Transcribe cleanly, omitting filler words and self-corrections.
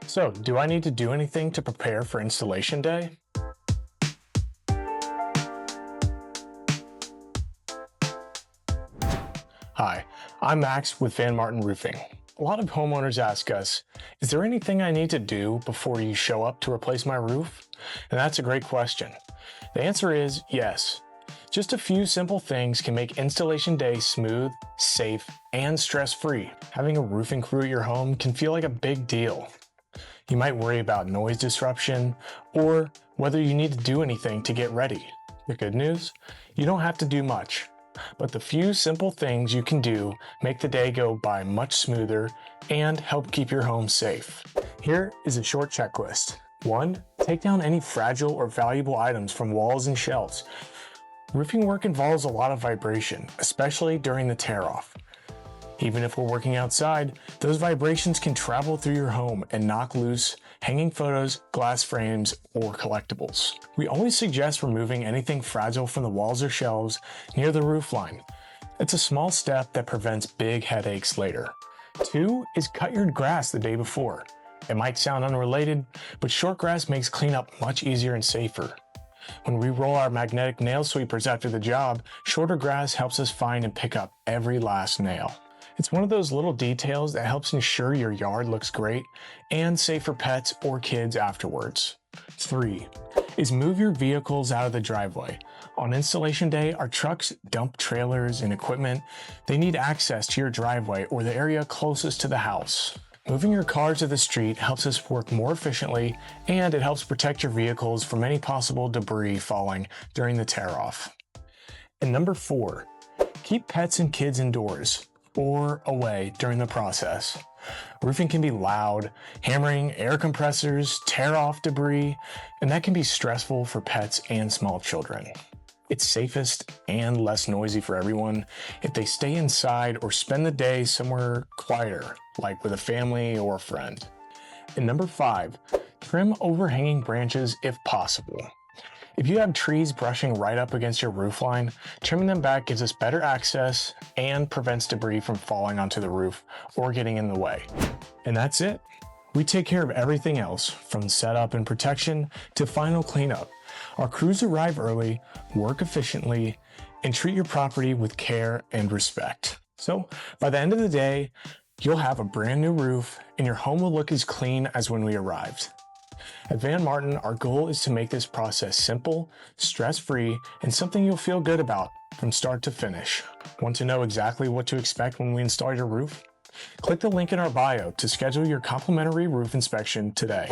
So, do I need to do anything to prepare for installation day? Hi, I'm Max with Van Martin Roofing. A lot of homeowners ask us, is there anything I need to do before you show up to replace my roof? And that's a great question. The answer is yes. Just a few simple things can make installation day smooth, safe, and stress-free. Having a roofing crew at your home can feel like a big deal. You might worry about noise disruption or whether you need to do anything to get ready. The good news? You don't have to do much, but the few simple things you can do make the day go by much smoother and help keep your home safe. Here is a short checklist. 1. Take down any fragile or valuable items from walls and shelves. Roofing work involves a lot of vibration, especially during the tear-off. Even if we're working outside, those vibrations can travel through your home and knock loose hanging photos, glass frames, or collectibles. We always suggest removing anything fragile from the walls or shelves near the roof line. It's a small step that prevents big headaches later. 2 is cut your grass the day before. It might sound unrelated, but short grass makes cleanup much easier and safer. When we roll our magnetic nail sweepers after the job, shorter grass helps us find and pick up every last nail. It's one of those little details that helps ensure your yard looks great and safe for pets or kids afterwards. 3 is move your vehicles out of the driveway. On installation day, our trucks dump trailers and equipment. They need access to your driveway or the area closest to the house. Moving your cars to the street helps us work more efficiently, and it helps protect your vehicles from any possible debris falling during the tear-off. And number 4, keep pets and kids indoors or away during the process. Roofing can be loud, hammering air compressors, tear off debris, and that can be stressful for pets and small children. It's safest and less noisy for everyone if they stay inside or spend the day somewhere quieter, like with a family or a friend. And number 5, trim overhanging branches if possible. If you have trees brushing right up against your roof line, trimming them back gives us better access and prevents debris from falling onto the roof or getting in the way. And that's it. We take care of everything else, from setup and protection to final cleanup. Our crews arrive early, work efficiently, and treat your property with care and respect. So by the end of the day, you'll have a brand new roof and your home will look as clean as when we arrived. At Van Martin, our goal is to make this process simple, stress-free, and something you'll feel good about from start to finish. Want to know exactly what to expect when we install your roof? Click the link in our bio to schedule your complimentary roof inspection today.